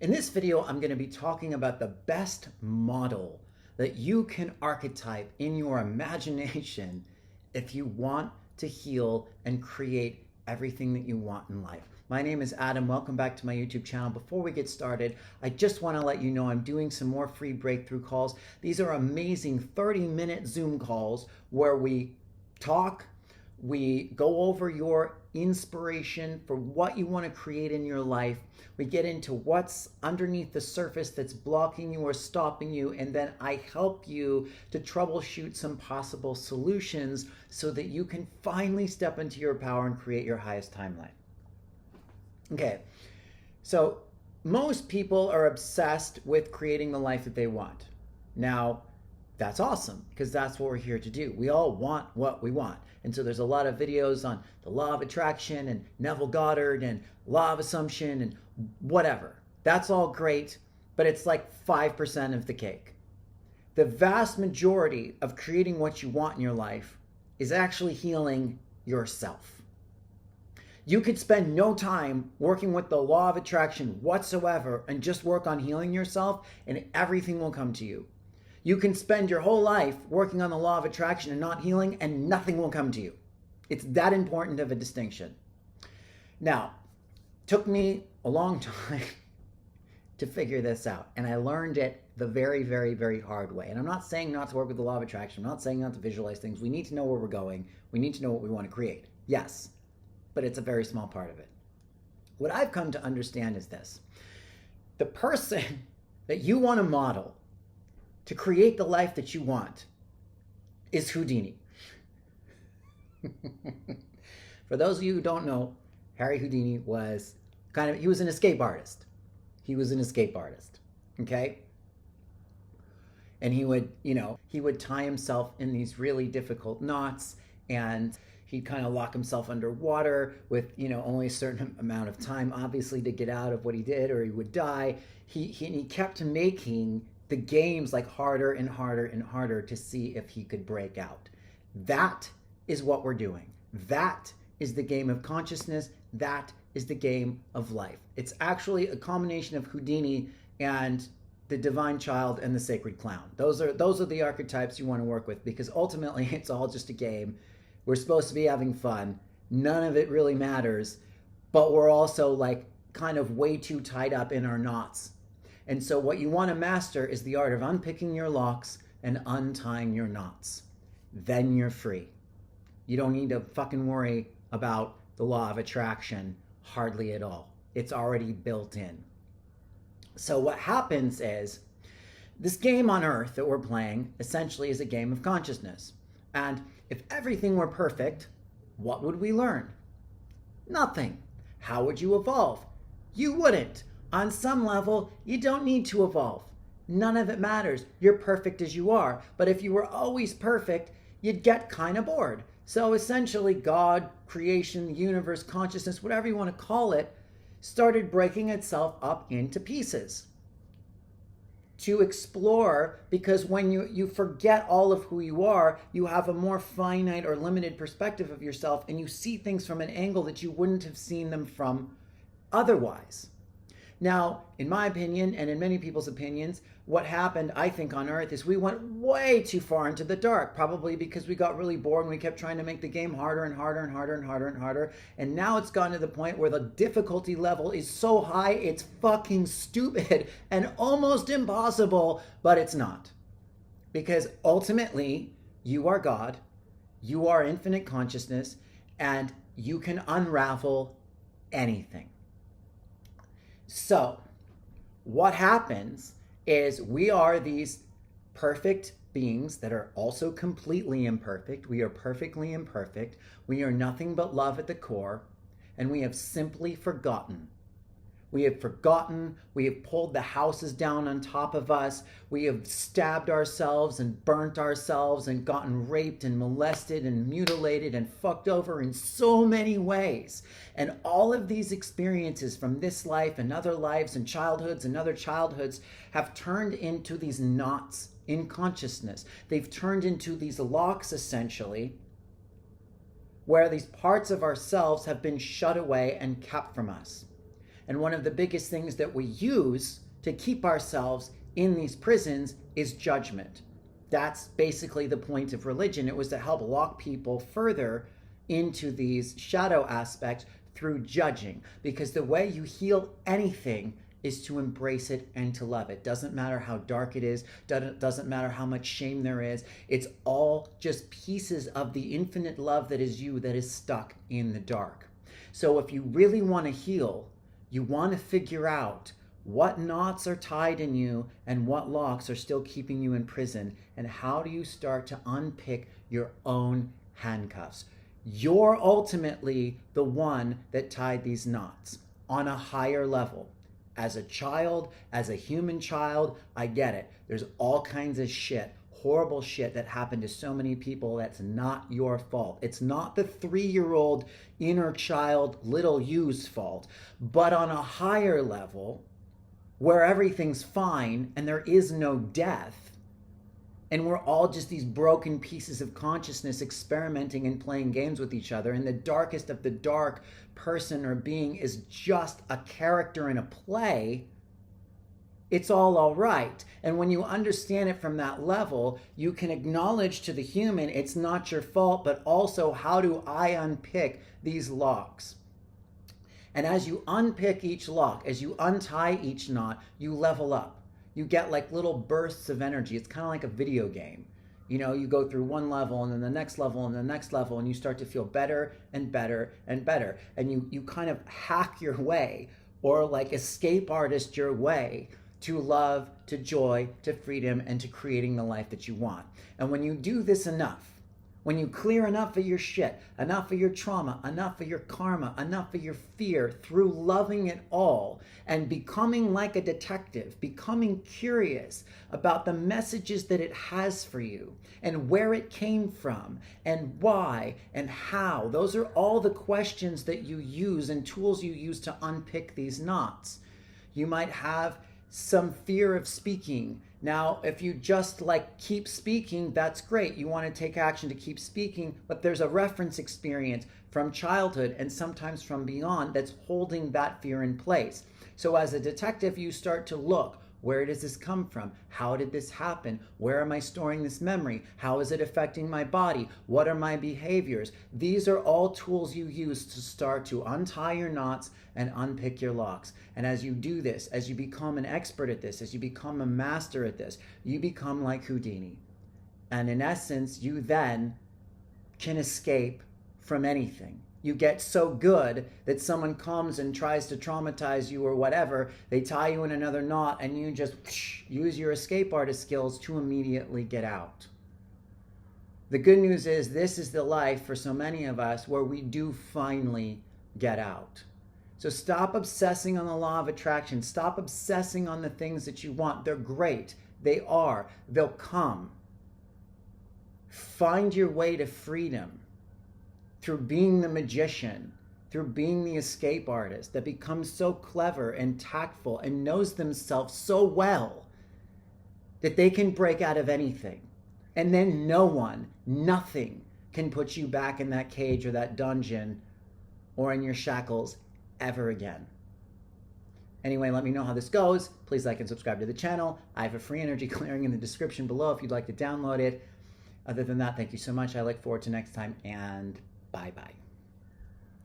In this video, I'm going to be talking about the best model that you can archetype in your imagination if you want to heal and create everything that you want in life. My name is Adam. Welcome back to my YouTube channel. Before we get started, I just want to let you know I'm doing some more free breakthrough calls. These are amazing 30-minute Zoom calls where we talk, we go over your inspiration for what you want to create in your life. We get into what's underneath the surface that's blocking you or stopping you, and then I help you to troubleshoot some possible solutions so that you can finally step into your power and create your highest timeline. Okay, so most people are obsessed with creating the life that they want. Now, that's awesome, because that's what we're here to do. We all want what we want. And so there's a lot of videos on the law of attraction and Neville Goddard and law of assumption and whatever. That's all great, but it's like 5% of the cake. The vast majority of creating what you want in your life is actually healing yourself. You could spend no time working with the law of attraction whatsoever and just work on healing yourself, and everything will come to you. You can spend your whole life working on the law of attraction and not healing, and nothing will come to you. It's that important of a distinction. Now, it took me a long time to figure this out, and I learned it the very, very, very hard way. And I'm not saying not to work with the law of attraction. I'm not saying not to visualize things. We need to know where we're going. We need to know what we want to create. Yes, but it's a very small part of it. What I've come to understand is this. The person that you want to model to create the life that you want is Houdini. For those of you who don't know, Harry Houdini was he was an escape artist. He was an escape artist, okay? And he would tie himself in these really difficult knots, and he'd kind of lock himself underwater with, only a certain amount of time, obviously, to get out of what he did, or he would die. He kept making the games like harder and harder and harder to see if he could break out. That is what we're doing. That is the game of consciousness. That is the game of life. It's actually a combination of Houdini and the divine child and the sacred clown. Those are the archetypes you want to work with, because ultimately it's all just a game. We're supposed to be having fun. None of it really matters, but we're also kind of way too tied up in our knots. And so what you want to master is the art of unpicking your locks and untying your knots. Then you're free. You don't need to fucking worry about the law of attraction hardly at all. It's already built in. So what happens is this game on Earth that we're playing essentially is a game of consciousness. And if everything were perfect, what would we learn? Nothing. How would you evolve? You wouldn't. On some level, you don't need to evolve. None of it matters. You're perfect as you are. But if you were always perfect, you'd get kind of bored. So essentially, God, creation, the universe, consciousness, whatever you want to call it, started breaking itself up into pieces to explore, because when you forget all of who you are, you have a more finite or limited perspective of yourself, and you see things from an angle that you wouldn't have seen them from otherwise. Now, in my opinion, and in many people's opinions, what happened, I think, on Earth is we went way too far into the dark, probably because we got really bored and we kept trying to make the game harder and harder and harder and harder and harder. And now it's gotten to the point where the difficulty level is so high, it's fucking stupid and almost impossible, but it's not. Because ultimately, you are God, you are infinite consciousness, and you can unravel anything. So what happens is we are these perfect beings that are also completely imperfect. We are perfectly imperfect. We are nothing but love at the core, and we have simply forgotten. We have forgotten. We have pulled the houses down on top of us. We have stabbed ourselves and burnt ourselves and gotten raped and molested and mutilated and fucked over in so many ways. And all of these experiences from this life and other lives and childhoods and other childhoods have turned into these knots in consciousness. They've turned into these locks, essentially, where these parts of ourselves have been shut away and kept from us. And one of the biggest things that we use to keep ourselves in these prisons is judgment. That's basically the point of religion. It was to help lock people further into these shadow aspects through judging. Because the way you heal anything is to embrace it and to love it. Doesn't matter how dark it is, doesn't matter how much shame there is. It's all just pieces of the infinite love that is you that is stuck in the dark. So if you really want to heal, you want to figure out what knots are tied in you and what locks are still keeping you in prison, and how do you start to unpick your own handcuffs. You're ultimately the one that tied these knots on a higher level. As a child, as a human child, I get it. There's all kinds of shit, horrible shit that happened to so many people that's not your fault. It's not the 3-year-old inner child little you's fault. But on a higher level, where everything's fine and there is no death, and we're all just these broken pieces of consciousness experimenting and playing games with each other, and the darkest of the dark person or being is just a character in a play, it's all right. And when you understand it from that level, you can acknowledge to the human it's not your fault, but also how do I unpick these locks? And as you unpick each lock, as you untie each knot, you level up. You get like little bursts of energy. It's kind of like a video game. You know, you go through one level and then the next level and the next level, and you start to feel better and better and better. And you kind of hack your way, or like escape artist your way to love, to joy, to freedom, and to creating the life that you want. And when you do this enough, when you clear enough of your shit, enough of your trauma, enough of your karma, enough of your fear, through loving it all and becoming like a detective, becoming curious about the messages that it has for you and where it came from and why and how. Those are all the questions that you use and tools you use to unpick these knots. You might have some fear of speaking. Now, if you just like keep speaking, that's great. You want to take action to keep speaking, but there's a reference experience from childhood and sometimes from beyond that's holding that fear in place. So as a detective, you start to look, where does this come from? How did this happen? Where am I storing this memory? How is it affecting my body? What are my behaviors? These are all tools you use to start to untie your knots and unpick your locks. And as you do this, as you become an expert at this, as you become a master at this, you become like Houdini. And in essence, you then can escape from anything. You get so good that someone comes and tries to traumatize you or whatever, they tie you in another knot and you just use your escape artist skills to immediately get out. The good news is this is the life for so many of us where we do finally get out. So stop obsessing on the law of attraction. Stop obsessing on the things that you want. They're great. They are. They'll come. Find your way to freedom through being the magician, through being the escape artist that becomes so clever and tactful and knows themselves so well that they can break out of anything. And then no one, nothing can put you back in that cage or that dungeon or in your shackles ever again. Anyway, let me know how this goes. Please like and subscribe to the channel. I have a free energy clearing in the description below if you'd like to download it. Other than that, thank you so much. I look forward to next time, and bye-bye.